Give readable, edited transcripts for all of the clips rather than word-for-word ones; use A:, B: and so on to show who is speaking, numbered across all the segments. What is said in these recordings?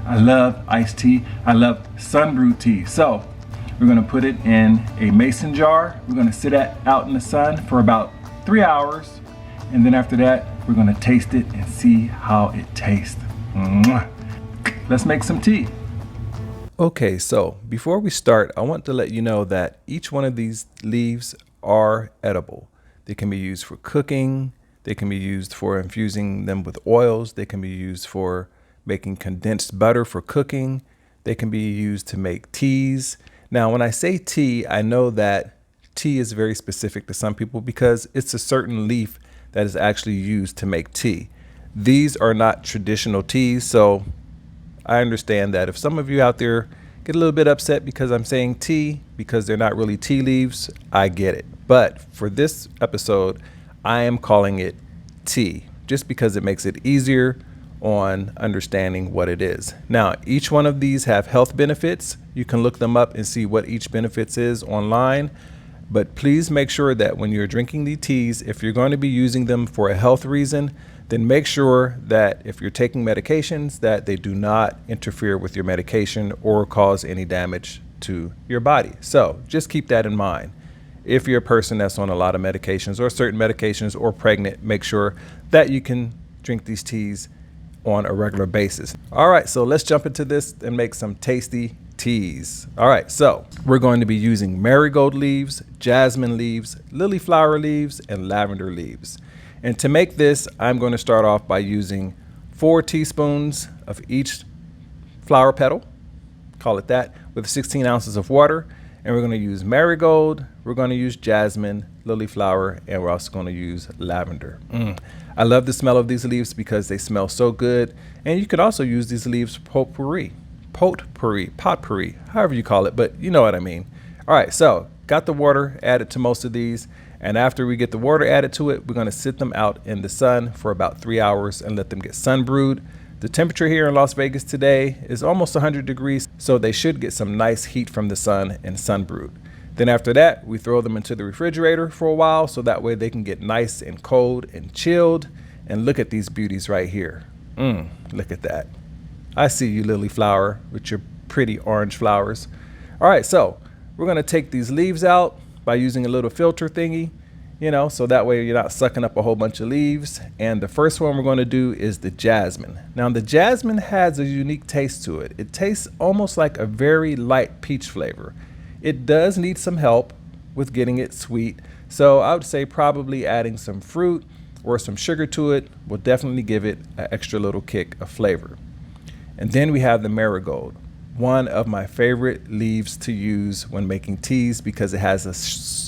A: I love iced tea. I love sun-brewed tea. So we're gonna put it in a mason jar. We're gonna sit it out in the sun for about 3 hours. And then after that, we're gonna taste it and see how it tastes. Mwah. Let's make some tea.
B: Okay, so before we start, I want to let you know that each one of these leaves are edible. They can be used for cooking. They can be used for infusing them with oils. They can be used for making condensed butter for cooking. They can be used to make teas. Now, when I say tea, I know that tea is very specific to some people because it's a certain leaf that is actually used to make tea. These are not traditional teas, so I understand that if some of you out there get a little bit upset because I'm saying tea, because they're not really tea leaves, I get it. But for this episode, I am calling it tea, just because it makes it easier on understanding what it is. Now, each one of these have health benefits. You can look them up and see what each benefits is online. But please make sure that when you're drinking these teas, if you're going to be using them for a health reason, then make sure that if you're taking medications, that they do not interfere with your medication or cause any damage to your body. So just keep that in mind. If you're a person that's on a lot of medications or certain medications or pregnant, make sure that you can drink these teas on a regular basis. All right, so let's jump into this and make some tasty teas. All right, so we're going to be using marigold leaves, jasmine leaves, lily flower leaves, and lavender leaves. And to make this, I'm going to start off by using 4 teaspoons of each flower petal, call it that, with 16 ounces of water. And we're going to use marigold, we're going to use jasmine, lily flower, and we're also going to use lavender. I love the smell of these leaves because they smell so good. And you could also use these leaves potpourri, however you call it, but you know what I mean. All right, so got the water added to most of these. And after we get the water added to it, we're going to sit them out in the sun for about 3 hours and let them get sun brewed. The temperature here in Las Vegas today is almost 100 degrees, so they should get some nice heat from the sun and sun brewed. Then after that, we throw them into the refrigerator for a while so that way they can get nice and cold and chilled. And look at these beauties right here. Look at that. I see you, lily flower, with your pretty orange flowers. All right, so we're going to take these leaves out by using a little filter thingy, so that way you're not sucking up a whole bunch of leaves. And the first one we're going to do is the jasmine. Now, the jasmine has a unique taste to it. It tastes almost like a very light peach flavor. It does need some help with getting it sweet. So I would say probably adding some fruit or some sugar to it will definitely give it an extra little kick of flavor. And then we have the marigold, one of my favorite leaves to use when making teas because it has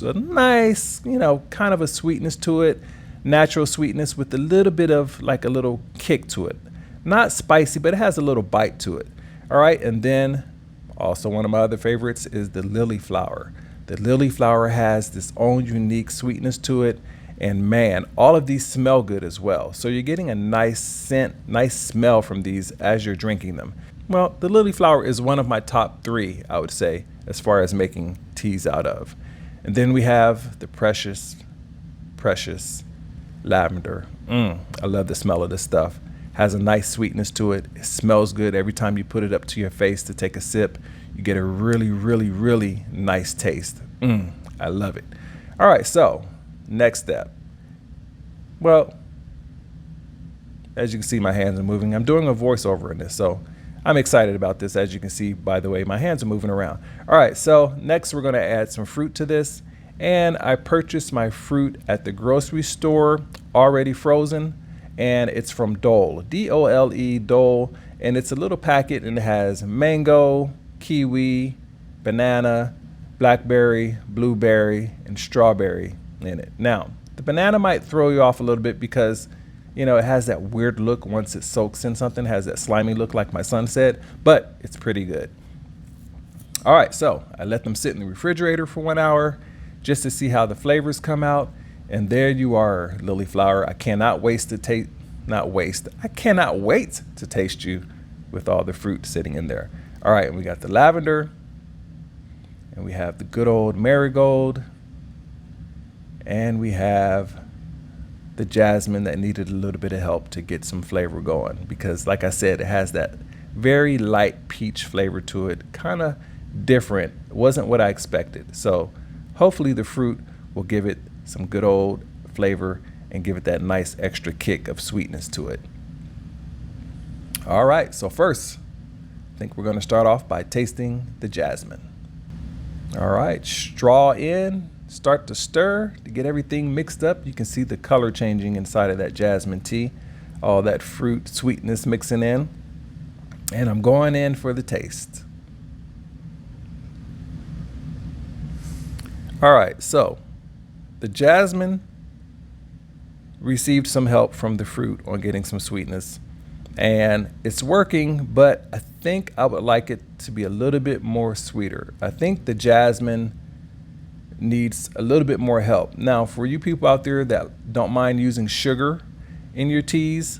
B: a nice, kind of a sweetness to it, natural sweetness with a little bit of like a little kick to it. Not spicy, but it has a little bite to it. All right, and then also one of my other favorites is the lily flower. The lily flower has this own unique sweetness to it. And man, all of these smell good as well. So you're getting a nice scent, nice smell from these as you're drinking them. Well, the lily flower is one of my top 3, I would say, as far as making teas out of. And then we have the precious lavender. I love the smell of this stuff. Has a nice sweetness to it. It smells good every time you put it up to your face to take a sip. You get a really, really, really nice taste. I love it. All right, so next step. Well, as you can see, my hands are moving. I'm doing a voiceover in this, so I'm excited about this. As you can see, by the way, my hands are moving around. All right, so next we're going to add some fruit to this. And I purchased my fruit at the grocery store, already frozen. And it's from Dole, D-O-L-E, Dole. And it's a little packet and it has mango, kiwi, banana, blackberry, blueberry, and strawberry in it. Now, the banana might throw you off a little bit because it has that weird look once it soaks in something, has that slimy look like my son said, but it's pretty good. All right, so I let them sit in the refrigerator for 1 hour just to see how the flavors come out. And there you are, lily flower. I cannot wait to taste you with all the fruit sitting in there. All right, and we got the lavender and we have the good old marigold and we have the jasmine that needed a little bit of help to get some flavor going because like I said, it has that very light peach flavor to it, kind of different. It wasn't what I expected. So hopefully the fruit will give it some good old flavor and give it that nice extra kick of sweetness to it. All right, so first, I think we're going to start off by tasting the jasmine. All right, straw in, start to stir to get everything mixed up. You can see the color changing inside of that jasmine tea, all that fruit sweetness mixing in. And I'm going in for the taste. All right, so the jasmine received some help from the fruit on getting some sweetness, and it's working, but I think I would like it to be a little bit more sweeter. I think the jasmine needs a little bit more help. Now, for you people out there that don't mind using sugar in your teas,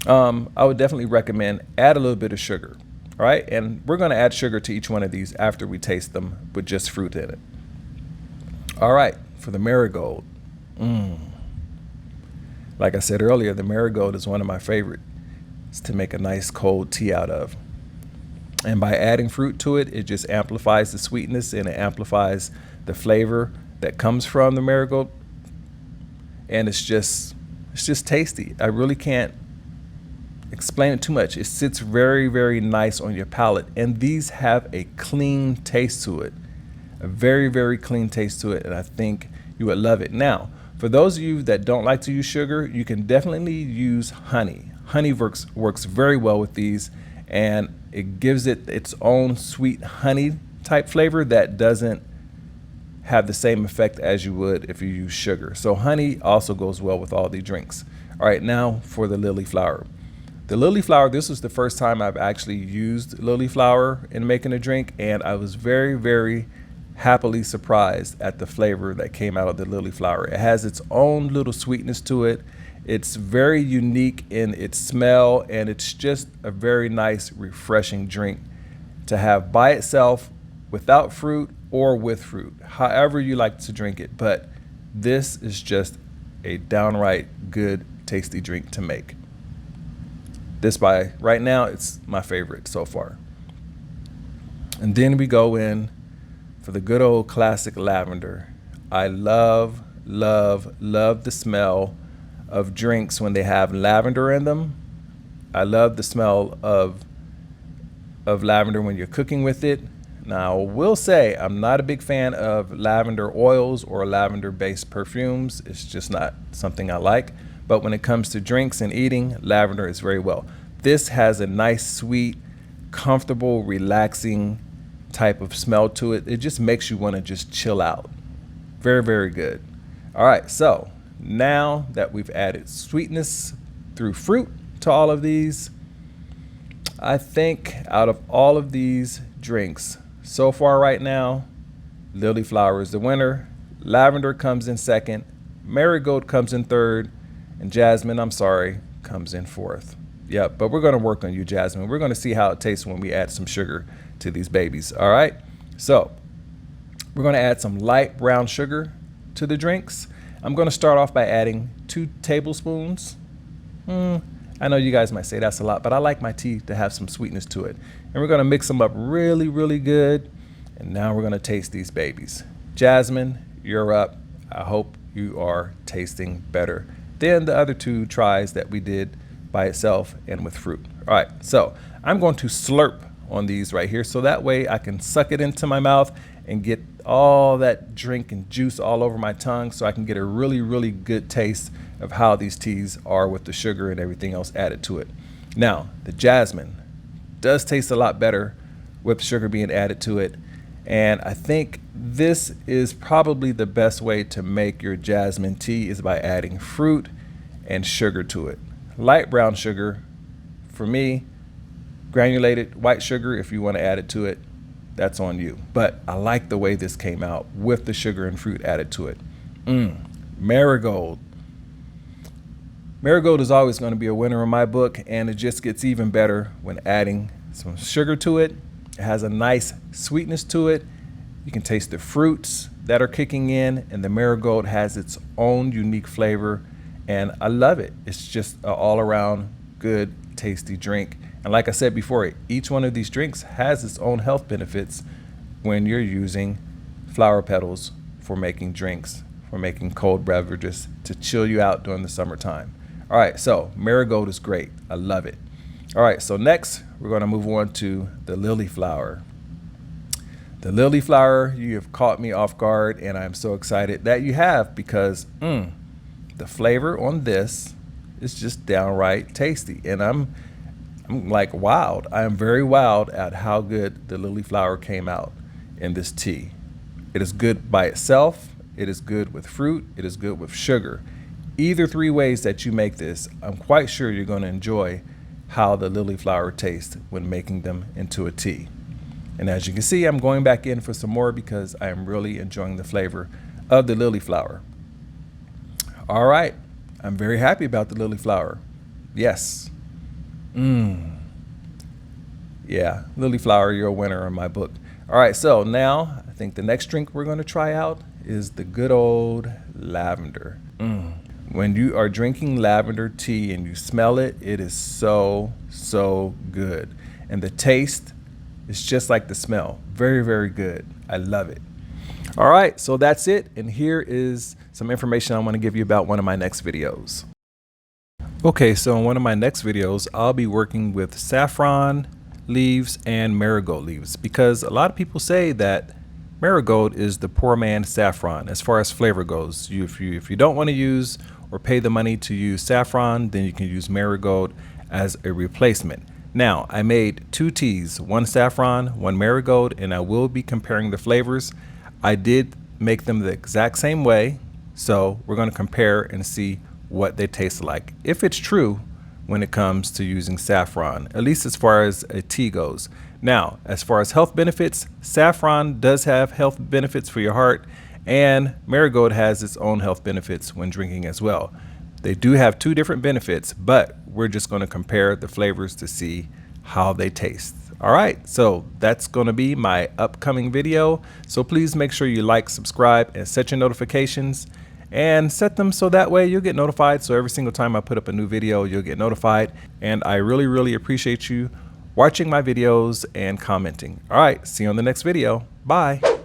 B: I would definitely recommend add a little bit of sugar. All right, and we're going to add sugar to each one of these after we taste them with just fruit in it. All right, for the Marigold. Like I said earlier, the Marigold is one of my favorites to make a nice cold tea out of. And by adding fruit to it, it just amplifies the sweetness and it amplifies the flavor that comes from the Marigold. And it's just tasty. I really can't explain it too much. It sits very, very nice on your palate. And these have a clean taste to it. A very, very clean taste to it. And I think you would love it. Now, for those of you that don't like to use sugar, you can definitely use honey. Honey works very well with these, and it gives it its own sweet honey type flavor that doesn't have the same effect as you would if you use sugar. So honey also goes well with all the drinks. All right, now for the lily flower. The lily flower, this was the first time I've actually used lily flower in making a drink, and I was very, very happily surprised at the flavor that came out of the lily flower. It has its own little sweetness to it. It's very unique in its smell, and it's just a very nice, refreshing drink to have by itself, without fruit or with fruit, however you like to drink it. But this is just a downright good, tasty drink to make. Right now, it's my favorite so far. And then we go in for the good old classic lavender. I love, love, love the smell of drinks when they have lavender in them. I love the smell of lavender when you're cooking with it. Now, I will say I'm not a big fan of lavender oils or lavender-based perfumes. It's just not something I like. But when it comes to drinks and eating, lavender is very well. This has a nice, sweet, comfortable, relaxing type of smell to it. It just makes you want to just chill out. Very, very good. All right, so now that we've added sweetness through fruit to all of these, I think out of all of these drinks so far right now, lily flower is the winner. Lavender comes in second. Marigold comes in third. And Jasmine, I'm sorry, comes in fourth. Yep, but we're going to work on you, Jasmine. We're going to see how it tastes when we add some sugar to these babies. All right, so we're going to add some light brown sugar to the drinks. I'm going to start off by adding 2 tablespoons. I know you guys might say that's a lot, but I like my tea to have some sweetness to it. And we're going to mix them up really, really good. And now we're going to taste these babies. Jasmine, you're up. I hope you are tasting better than the other 2 tries that we did by itself and with fruit. All right, so I'm going to slurp on these right here, so that way I can suck it into my mouth and get all that drink and juice all over my tongue, so I can get a really, really good taste of how these teas are with the sugar and everything else added to it. Now, the jasmine does taste a lot better with sugar being added to it, and I think this is probably the best way to make your jasmine tea is by adding fruit and sugar to it. Light brown sugar, for me, granulated white sugar, if you want to add it to it, that's on you. But I like the way this came out with the sugar and fruit added to it. Marigold. Marigold is always going to be a winner in my book, and it just gets even better when adding some sugar to it. It has a nice sweetness to it. You can taste the fruits that are kicking in, and the Marigold has its own unique flavor, and I love it. It's just an all-around good, tasty drink, And like I said before, each one of these drinks has its own health benefits when you're using flower petals for making drinks, for making cold beverages to chill you out during the summertime. All right, so Marigold is great. I love it. All right, so next we're going to move on to the lily flower. The lily flower, you have caught me off guard, and I'm so excited that you have, because the flavor on this is just downright tasty. And I'm like wowed. I am very wowed at how good the lily flower came out in this tea. It is good by itself. It is good with fruit. It is good with sugar. Either three ways that you make this, I'm quite sure you're going to enjoy how the lily flower tastes when making them into a tea. And as you can see, I'm going back in for some more because I am really enjoying the flavor of the lily flower. All right, I'm very happy about the lily flower. Yes. Yeah, lily flower, you're a winner in my book. All right, so now I think the next drink we're going to try out is the good old lavender. When you are drinking lavender tea and you smell it, it is so, so good. And the taste is just like the smell. Very, very good. I love it. All right, so that's it. And here is some information I want to give you about one of my next videos. Okay, so in one of my next videos, I'll be working with saffron leaves and marigold leaves, because a lot of people say that marigold is the poor man's saffron as far as flavor goes. If you don't want to use or pay the money to use saffron, then you can use marigold as a replacement. Now, I made two teas, one saffron, one marigold, and I will be comparing the flavors. I did make them the exact same way, so we're going to compare and see what they taste like, if it's true when it comes to using saffron, at least as far as a tea goes. Now, as far as health benefits, saffron does have health benefits for your heart, and marigold has its own health benefits when drinking as well. They do have two different benefits, but we're just going to compare the flavors to see how they taste. All right, so that's going to be my upcoming video. So please make sure you like, subscribe, and set your notifications, and set them so that way you'll get notified. So every single time I put up a new video, you'll get notified. And I really, really appreciate you watching my videos and commenting. All right, see you on the next video. Bye.